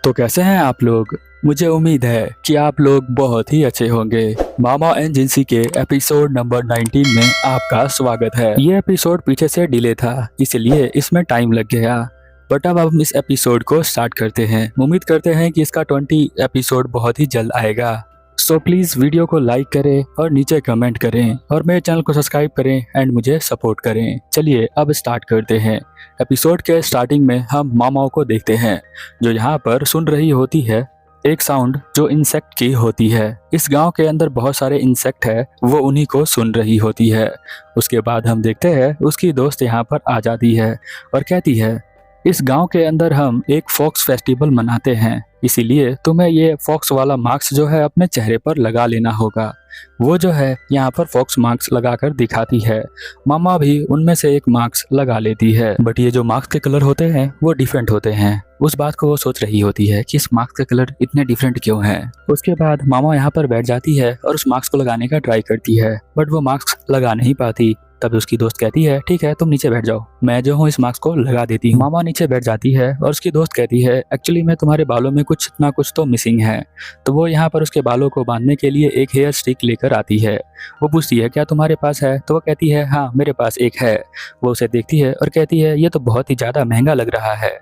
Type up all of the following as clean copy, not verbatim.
तो कैसे हैं आप लोग। मुझे उम्मीद है कि आप लोग बहुत ही अच्छे होंगे। मामा एंड जिंसी के एपिसोड नंबर 19 में आपका स्वागत है। ये एपिसोड पीछे से डिले था, इसलिए इसमें टाइम लग गया, बट अब हम इस एपिसोड को स्टार्ट करते हैं। उम्मीद करते हैं कि इसका 20 एपिसोड बहुत ही जल्द आएगा। सो प्लीज वीडियो को लाइक करें और नीचे कमेंट करें और मेरे चैनल को सब्सक्राइब करें एंड मुझे सपोर्ट करें। चलिए अब स्टार्ट करते हैं। एपिसोड के स्टार्टिंग में हम मामाओं को देखते हैं जो यहाँ पर सुन रही होती है एक साउंड जो इंसेक्ट की होती है। इस गांव के अंदर बहुत सारे इंसेक्ट है, वो उन्हीं को सुन रही होती है। उसके बाद हम देखते हैं उसकी दोस्त यहाँ पर आ जाती है और कहती है इस गांव के अंदर हम एक फॉक्स फेस्टिवल मनाते हैं, इसीलिए तुम्हें ये फॉक्स वाला मास्क जो है अपने चेहरे पर लगा लेना होगा। वो जो है यहाँ पर फॉक्स मास्क लगाकर दिखाती है। मामा भी उनमें से एक मास्क लगा लेती है, बट ये जो मास्क के कलर होते हैं वो डिफरेंट होते हैं। उस बात को वो सोच रही होती है कि इस मास्क के कलर इतने डिफरेंट क्यों हैं। उसके बाद मामा यहाँ पर बैठ जाती है और उस मास्क को लगाने का ट्राई करती है, बट वो मास्क लगा नहीं पाती। तब उसकी दोस्त कहती है ठीक है तुम नीचे बैठ जाओ, मैं जो हूँ इस मास्क को लगा देती हूँ। मामा नीचे बैठ जाती है और उसकी दोस्त कहती है एक्चुअली में तुम्हारे बालों में कुछ ना कुछ तो मिसिंग है। तो वो यहाँ पर उसके बालों को बांधने के लिए एक हेयर स्टिक लेकर आती है। वो पूछती है क्या तुम्हारे पास है, तो वो कहती है हाँ मेरे पास एक है। वो उसे देखती है और कहती है ये तो बहुत ही ज़्यादा महंगा लग रहा है,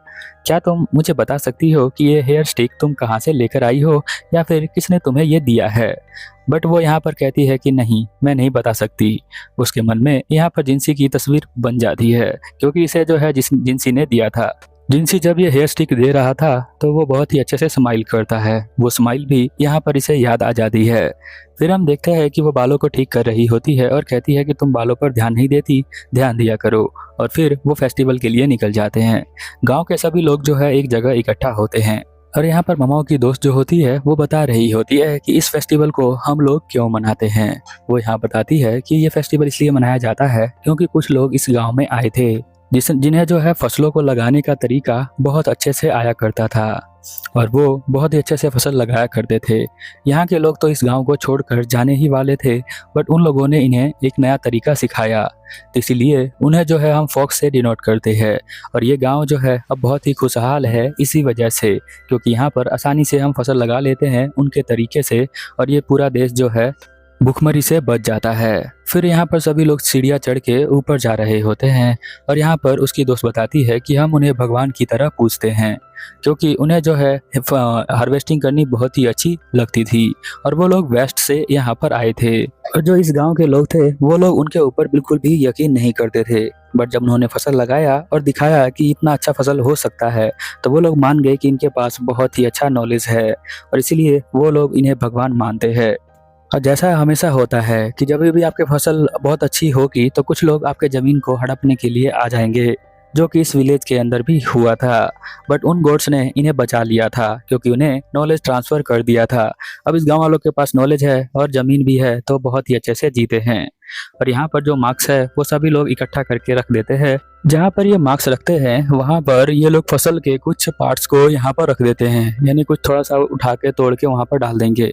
क्या तुम मुझे बता सकती हो कि ये हेयर स्टिक तुम कहाँ से लेकर आई हो या फिर किसने तुम्हें ये दिया है। बट वो यहाँ पर कहती है कि नहीं मैं नहीं बता सकती। उसके मन में यहाँ पर जिंसी की तस्वीर बन जाती है, क्योंकि इसे जो है जिंसी ने दिया था। जिंसी जब ये हेयर स्टिक दे रहा था तो वो बहुत ही अच्छे से स्माइल करता है। वो स्माइल भी यहाँ पर इसे याद आ जाती है। फिर हम देखते हैं कि वो बालों को ठीक कर रही होती है और कहती है कि तुम बालों पर ध्यान नहीं देती, ध्यान दिया करो। और फिर वो फेस्टिवल के लिए निकल जाते हैं। गांव के सभी लोग जो है एक जगह इकट्ठा होते हैं और यहाँ पर मामाओं की दोस्त जो होती है वो बता रही होती है कि इस फेस्टिवल को हम लोग क्यों मनाते हैं। वो यहाँ बताती है कि ये फेस्टिवल इसलिए मनाया जाता है क्योंकि कुछ लोग इस गाँव में आए थे जिन्हें जो है फसलों को लगाने का तरीका बहुत अच्छे से आया करता था और वो बहुत ही अच्छे से फसल लगाया करते थे। यहाँ के लोग तो इस गांव को छोड़कर जाने ही वाले थे, बट उन लोगों ने इन्हें एक नया तरीका सिखाया, तो इसीलिए उन्हें जो है हम फॉक्स से डिनोट करते हैं। और ये गांव जो है अब बहुत ही खुशहाल है इसी वजह से, क्योंकि यहाँ पर आसानी से हम फसल लगा लेते हैं उनके तरीके से और ये पूरा देश जो है भुखमरी से बच जाता है। फिर यहाँ पर सभी लोग सीढ़ियाँ चढ़ के ऊपर जा रहे होते हैं और यहाँ पर उसकी दोस्त बताती है कि हम उन्हें भगवान की तरह पूजते हैं, क्योंकि उन्हें जो है हार्वेस्टिंग करनी बहुत ही अच्छी लगती थी और वो लोग वेस्ट से यहाँ पर आए थे। और जो इस गांव के लोग थे वो लोग उनके ऊपर बिल्कुल भी यकीन नहीं करते थे, बट जब उन्होंने फसल लगाया और दिखाया कि इतना अच्छा फसल हो सकता है तो वो लोग मान गए कि इनके पास बहुत ही अच्छा नॉलेज है और इसीलिए वो लोग इन्हें भगवान मानते हैं। और जैसा हमेशा होता है कि जब भी आपकी फसल बहुत अच्छी होगी तो कुछ लोग आपके ज़मीन को हड़पने के लिए आ जाएंगे, जो कि इस विलेज के अंदर भी हुआ था। बट उन गोड्स ने इन्हें बचा लिया था क्योंकि उन्हें नॉलेज ट्रांसफ़र कर दिया था। अब इस गांव वालों के पास नॉलेज है और ज़मीन भी है तो बहुत ही अच्छे से जीते हैं। और यहाँ पर जो मार्क्स है वो सभी लोग इकट्ठा करके रख देते हैं। जहाँ पर ये मार्क्स रखते हैं वहाँ पर ये लोग फसल के कुछ पार्ट्स को यहाँ पर रख देते हैं, यानी कुछ थोड़ा सा उठा के तोड़ के वहाँ पर डाल देंगे,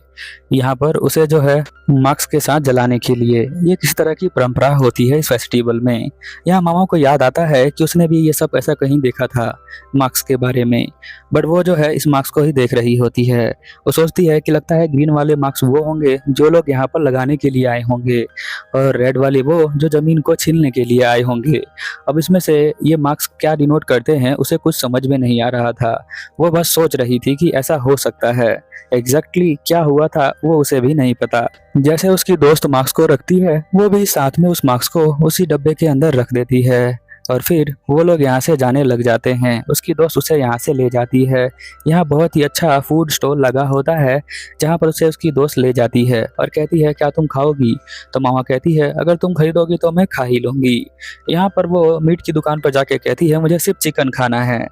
यहाँ पर उसे जो है मार्क्स के साथ जलाने के लिए। ये किस तरह की परंपरा होती है इस फेस्टिवल में। यहाँ मामा को याद आता है कि उसने भी ये सब ऐसा कहीं देखा था मार्क्स के बारे में, बट वो जो है इस मार्क्स को ही देख रही होती है। वो सोचती है कि लगता है ग्रीन वाले मार्क्स वो होंगे जो लोग यहाँ पर लगाने के लिए आए होंगे और रेड वाले वो जो जमीन को छीलने के लिए आए होंगे। अब इसमें से ये मार्क्स क्या डिनोट करते हैं उसे कुछ समझ में नहीं आ रहा था। वो बस सोच रही थी कि ऐसा हो सकता है, एग्जैक्टली क्या हुआ था वो उसे भी नहीं पता। जैसे उसकी दोस्त मार्क्स को रखती है वो भी साथ में उस मार्क्स को उसी डब्बे के अंदर रख देती है और फिर वो लोग यहाँ से जाने लग जाते हैं। उसकी दोस्त उसे यहाँ से ले जाती है। यहाँ बहुत ही अच्छा फूड स्टॉल लगा होता है जहाँ पर उसे उसकी दोस्त ले जाती है और कहती है क्या तुम खाओगी, तो मामा कहती है अगर तुम खरीदोगी तो मैं खा ही लूँगी। यहाँ पर वो मीट की दुकान पर जाके कहती है मुझे सिर्फ चिकन खाना है।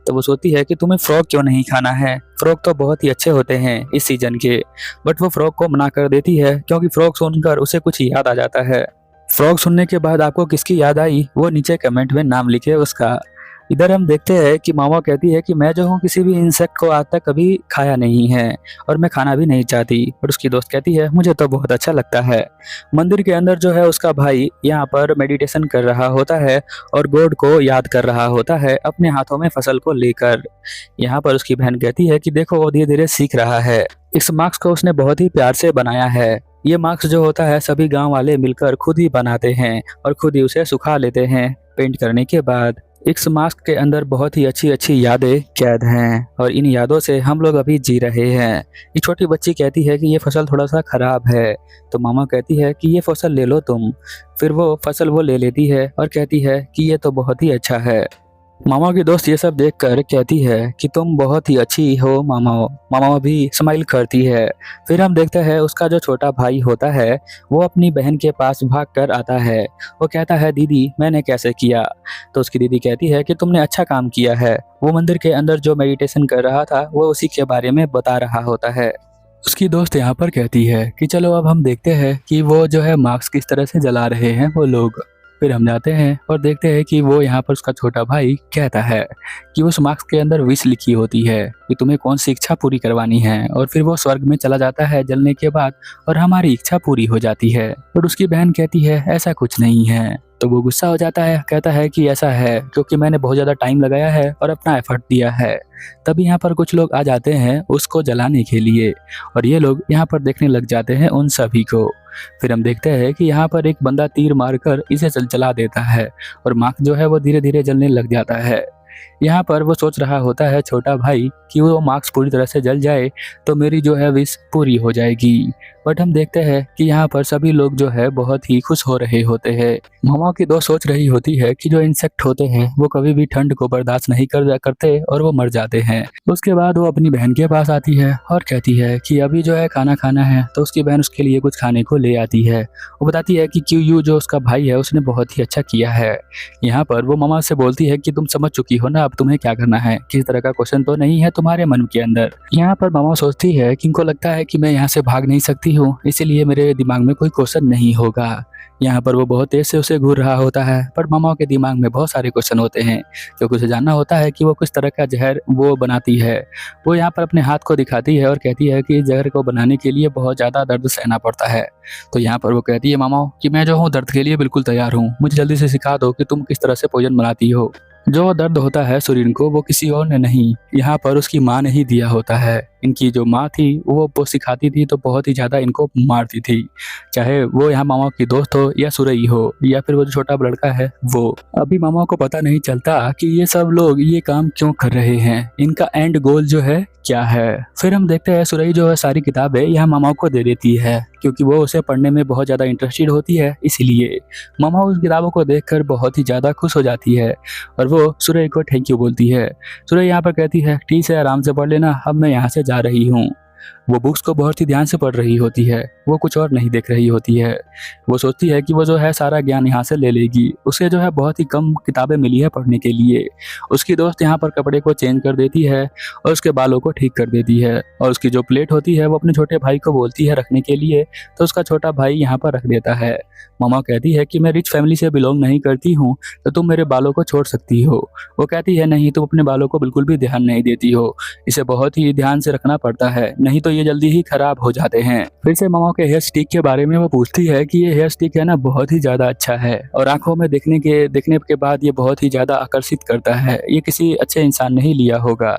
तो वो सोचती है कि तुम्हें फ्रॉग क्यों नहीं खाना है, फ्रॉग तो बहुत ही अच्छे होते हैं इस सीजन के। बट वो फ्रॉग को मना कर देती है क्योंकि फ्रॉग सुनकर उसे कुछ याद आ जाता है। फ्रॉग सुनने के बाद आपको किसकी याद आई वो नीचे कमेंट में नाम लिखे उसका। इधर हम देखते हैं कि मामा कहती है कि मैं जो हूँ किसी भी इंसेक्ट को आज तक कभी खाया नहीं है और मैं खाना भी नहीं चाहती। और उसकी दोस्त कहती है मुझे तो बहुत अच्छा लगता है। मंदिर के अंदर जो है उसका भाई यहाँ पर मेडिटेशन कर रहा होता है और गॉड को याद कर रहा होता है अपने हाथों में फसल को लेकर। यहाँ पर उसकी बहन कहती है कि देखो वो धीरे धीरे सीख रहा है। इस मास्क को उसने बहुत ही प्यार से बनाया है। ये मास्क जो होता है सभी गांव वाले मिलकर खुद ही बनाते हैं और खुद ही उसे सुखा लेते हैं पेंट करने के बाद। इस मास्क के अंदर बहुत ही अच्छी अच्छी यादें कैद हैं और इन यादों से हम लोग अभी जी रहे हैं। ये छोटी बच्ची कहती है कि ये फसल थोड़ा सा खराब है, तो मामा कहती है कि ये फसल ले लो तुम। फिर वो फसल वो ले लेती है और कहती है कि ये तो बहुत ही अच्छा है। मामा की दोस्त ये सब देखकर कहती है कि तुम बहुत ही अच्छी हो मामा। मामा भी स्माइल करती है। फिर हम देखते हैं उसका जो छोटा भाई होता है वो अपनी बहन के पास भाग कर आता है। वो कहता है दीदी मैंने कैसे किया। तो उसकी दीदी कहती है कि तुमने अच्छा काम किया है। वो मंदिर के अंदर जो मेडिटेशन कर रहा था वो उसी के बारे में बता रहा होता है। उसकी दोस्त यहाँ पर कहती है कि चलो अब हम देखते हैं कि वो जो है मास्क किस तरह से जला रहे हैं वो लोग। फिर हम जाते हैं और देखते हैं कि वो यहाँ पर उसका छोटा भाई कहता है कि उस मार्क्स के अंदर विश लिखी होती है कि तुम्हें कौन सी इच्छा पूरी करवानी है। और फिर वो स्वर्ग में चला जाता है जलने के बाद और हमारी इच्छा पूरी हो जाती है। और उसकी बहन कहती है ऐसा कुछ नहीं है। तो वो गुस्सा हो जाता है, कहता है कि ऐसा है क्योंकि मैंने बहुत ज़्यादा टाइम लगाया है और अपना एफर्ट दिया है। तभी यहाँ पर कुछ लोग आ जाते हैं उसको जलाने के लिए और ये लोग यहाँ पर देखने लग जाते हैं उन सभी को। फिर हम देखते हैं कि यहाँ पर एक बंदा तीर मारकर इसे जला देता है और मार्क जो है वो धीरे धीरे जलने लग जाता है। यहाँ पर वो सोच रहा होता है छोटा भाई कि वो मार्क्स पूरी तरह से जल जाए तो मेरी जो है विश पूरी हो जाएगी। बट हम देखते हैं कि यहाँ पर सभी लोग जो है बहुत ही खुश हो रहे होते हैं। मामा की दोस्त सोच रही होती है कि जो इंसेक्ट होते हैं वो कभी भी ठंड को बर्दाश्त नहीं करते और वो मर जाते हैं। उसके बाद वो अपनी बहन के पास आती है और कहती है कि अभी जो है खाना खाना है। तो उसकी बहन उसके लिए कुछ खाने को ले आती है। वो बताती है कि क्यू जो उसका भाई है उसने बहुत ही अच्छा किया है। यहाँ पर वो मामा से बोलती है कि तुम समझ चुकी हो ना अब तुम्हें क्या करना है, किसी तरह का क्वेश्चन तो नहीं है तुम्हारे मन के अंदर। यहाँ पर मामा सोचती है कि इनको लगता है कि मैं यहाँ से भाग नहीं सकती हूँ, इसीलिए मेरे दिमाग में कोई क्वेश्चन नहीं होगा। यहाँ पर वो बहुत तेज से उसे घूर रहा होता है पर मामा के दिमाग में बहुत सारे क्वेश्चन होते हैं क्योंकि उसे जानना होता है कि वो किस तरह का जहर वो बनाती है। वो यहाँ पर अपने हाथ को दिखाती है और कहती है कि जहर को बनाने के लिए बहुत ज़्यादा दर्द सहना पड़ता है। तो यहाँ पर वो कहती है मामा कि मैं जो हूँ दर्द के लिए बिल्कुल तैयार हूँ, मुझे जल्दी से सिखा दो कि तुम किस तरह से भोजन बनाती हो। जो दर्द होता है सुरीन को वो किसी और ने नहीं, यहाँ पर उसकी माँ ने ही दिया होता है। इनकी जो माँ थी वो सिखाती थी तो बहुत ही ज़्यादा इनको मारती थी, चाहे वो यहाँ मामा की दोस्त हो या सुरई हो या फिर वो जो छोटा लड़का है वो। अभी मामा को पता नहीं चलता कि ये सब लोग ये काम क्यों कर रहे हैं, इनका एंड गोल जो है क्या है। फिर हम देखते हैं सुरई जो है सारी किताबें यहाँ मामा को दे देती है क्योंकि वो उसे पढ़ने में बहुत ज़्यादा इंटरेस्टेड होती है, इसलिए मामा उस किताबों को देखकर बहुत ही ज़्यादा खुश हो जाती है और वो सुरई को थैंक यू बोलती है। सुरई यहाँ पर कहती है ठीक है आराम से पढ़ लेना, अब मैं यहाँ से जा रही हूँ। वो बुक्स को बहुत ही ध्यान से पढ़ रही होती है, वो कुछ और नहीं देख रही होती है। वो सोचती है कि वो जो है सारा ज्ञान यहाँ से ले लेगी। उसे जो है बहुत ही कम किताबें मिली है पढ़ने के लिए। उसकी दोस्त यहाँ पर कपड़े को चेंज कर देती है और उसके बालों को ठीक कर देती है और उसकी जो प्लेट होती है वो अपने छोटे भाई को बोलती है रखने के लिए, तो उसका छोटा भाई यहाँ पर रख देता है। मामा कहती है कि मैं रिच फैमिली से बिलोंग नहीं करती हूँ तो तुम मेरे बालों को छोड़ सकती हो। वो कहती है नहीं, तुम अपने बालों को बिल्कुल भी ध्यान नहीं देती हो, इसे बहुत ही ध्यान से रखना पड़ता है, नहीं तो ये जल्दी ही खराब हो जाते हैं। फिर से मामा के हेयर स्टिक के बारे में वो पूछती है कि ये हेयर स्टिक है ना बहुत ही ज्यादा अच्छा है और आंखों में देखने के बाद ये बहुत ही ज्यादा आकर्षित करता है, ये किसी अच्छे इंसान ने ही लिया होगा।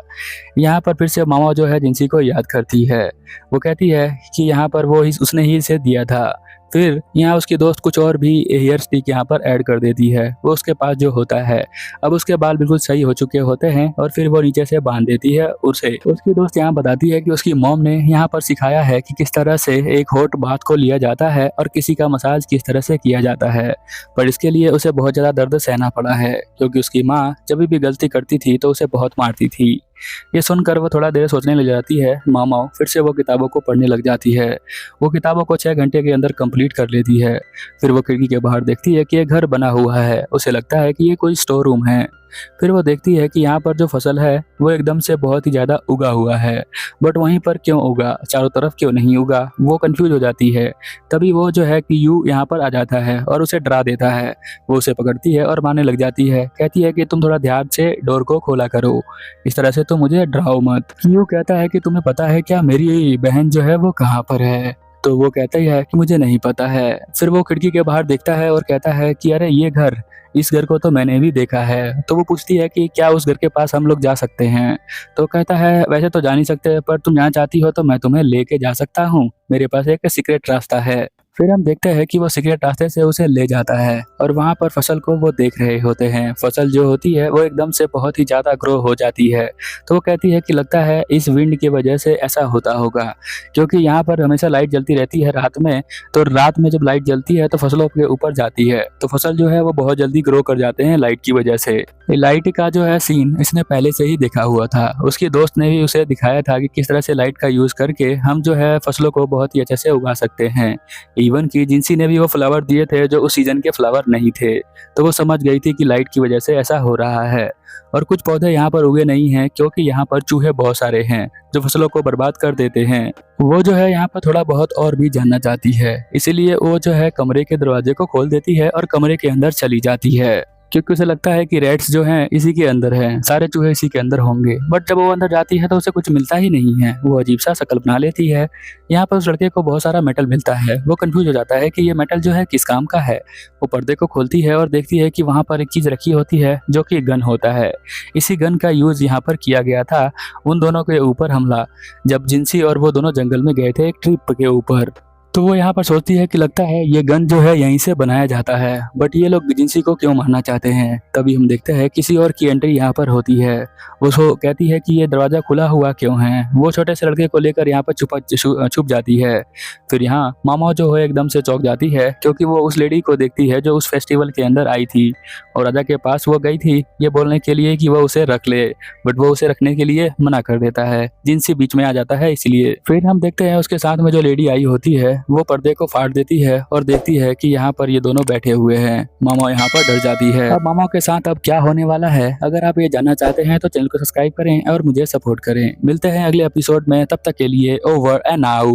यहाँ पर फिर से मामा जो है जिंसी को याद करती है। वो कहती है कि यहाँ पर उसने ही इसे दिया था। फिर यहाँ उसकी दोस्त कुछ और भी हेयर स्टिक यहाँ पर ऐड कर देती है। वो उसके पास जो होता है अब उसके बाल बिल्कुल सही हो चुके होते हैं और फिर वो नीचे से बांध देती है उसे। उसकी दोस्त यहाँ बताती है कि उसकी मॉम ने यहाँ पर सिखाया है कि किस तरह से एक हॉट बाथ को लिया जाता है और किसी का मसाज किस तरह से किया जाता है, पर इसके लिए उसे बहुत ज़्यादा दर्द सहना पड़ा है क्योंकि उसकी माँ जब भी गलती करती थी तो उसे बहुत मारती थी। ये सुनकर वो थोड़ा देर सोचने लग जाती है। मामा फिर से वो किताबों को पढ़ने लग जाती है। वो किताबों को 6 घंटे के अंदर कंप्लीट कर लेती है। फिर वो खिड़की के बाहर देखती है कि ये घर बना हुआ है। उसे लगता है कि ये कोई स्टोर रूम है। फिर वो देखती है कि यहाँ पर जो फसल है वो एकदम से बहुत ही ज़्यादा उगा हुआ है, बट वहीं पर क्यों उगा, चारों तरफ क्यों नहीं उगा, वो कंफ्यूज हो जाती है। तभी वो जो है कि यू यहाँ पर आ जाता है और उसे डरा देता है। वो उसे पकड़ती है और मारने लग जाती है, कहती है कि तुम थोड़ा ध्यान से डोर को खोला करो, इस तरह से तो मुझे डराओ मत। यू कहता है कि तुम्हें पता है क्या मेरी बहन जो है वो कहाँ पर है? तो वो कहता ही है कि मुझे नहीं पता है। फिर वो खिड़की के बाहर देखता है और कहता है कि अरे ये घर, इस घर को तो मैंने भी देखा है। तो वो पूछती है कि क्या उस घर के पास हम लोग जा सकते हैं? तो कहता है वैसे तो जा नहीं सकते, पर तुम यहाँ चाहती हो तो मैं तुम्हें लेके जा सकता हूँ, मेरे पास एक सीक्रेट रास्ता है। फिर हम देखते हैं कि वो सीक्रेट रास्ते से उसे ले जाता है और वहाँ पर फसल को वो देख रहे होते हैं। फसल जो होती है वो एकदम से बहुत ही ज़्यादा ग्रो हो जाती है। तो वो कहती है कि लगता है इस विंड की वजह से ऐसा होता होगा, क्योंकि यहाँ पर हमेशा लाइट जलती रहती है रात में, तो रात में जब लाइट जलती है तो फसलों के ऊपर जाती है, तो फसल जो है वो बहुत जल्दी ग्रो कर जाते हैं लाइट की वजह से। ये लाइट का जो है सीन इसने पहले से ही देखा हुआ था, उसकी दोस्त ने भी उसे दिखाया था कि किस तरह से लाइट का यूज़ करके हम जो है फसलों को बहुत ही अच्छे से उगा सकते हैं। इवन की जिंसी ने भी वो फ्लावर दिए थे जो उस सीजन के फ्लावर नहीं थे, तो वो समझ गई थी कि लाइट की वजह से ऐसा हो रहा है। और कुछ पौधे यहाँ पर उगे नहीं हैं क्योंकि यहाँ पर चूहे बहुत सारे हैं जो फसलों को बर्बाद कर देते हैं। वो जो है यहाँ पर थोड़ा बहुत और भी जानना चाहती है, इसीलिए वो जो है कमरे के दरवाजे को खोल देती है और कमरे के अंदर चली जाती है, क्योंकि उसे लगता है कि रैट्स जो हैं इसी के अंदर हैं, सारे चूहे इसी के अंदर होंगे। बट जब वो अंदर जाती है तो उसे कुछ मिलता ही नहीं है, वो अजीब सा शक्ल बना लेती है। यहाँ पर उस लड़के को बहुत सारा मेटल मिलता है, वो कंफ्यूज हो जाता है कि ये मेटल जो है किस काम का है। वो पर्दे को खोलती है और देखती है कि वहाँ पर एक चीज़ रखी होती है जो कि गन होता है। इसी गन का यूज़ यहाँ पर किया गया था उन दोनों के ऊपर हमला, जब जिंसी और वो दोनों जंगल में गए थे एक ट्रिप के ऊपर। तो वो यहाँ पर सोचती है कि लगता है ये गन जो है यहीं से बनाया जाता है, बट ये लोग जिंसी को क्यों मारना चाहते हैं। तभी हम देखते हैं किसी और की एंट्री यहाँ पर होती है। वो कहती है कि ये दरवाज़ा खुला हुआ क्यों है। वो छोटे से लड़के को लेकर यहाँ पर छुप जाती है। फिर यहाँ मामा जो है एकदम से चौंक जाती है, क्योंकि वो उस लेडी को देखती है जो उस फेस्टिवल के अंदर आई थी और राजा के पास वो गई थी ये बोलने के लिए कि वो उसे रख ले, बट वो उसे रखने के लिए मना कर देता है, जिनसी बीच में आ जाता है इसलिए। फिर हम देखते हैं उसके साथ में जो लेडी आई होती है वो पर्दे को फाड़ देती है और देखती है कि यहाँ पर ये दोनों बैठे हुए हैं। मामा यहाँ पर डर जाती है। अब मामा के साथ अब क्या होने वाला है, अगर आप ये जानना चाहते हैं तो चैनल को सब्सक्राइब करें और मुझे सपोर्ट करें। मिलते हैं अगले एपिसोड में, तब तक के लिए ओवर एंड आउट।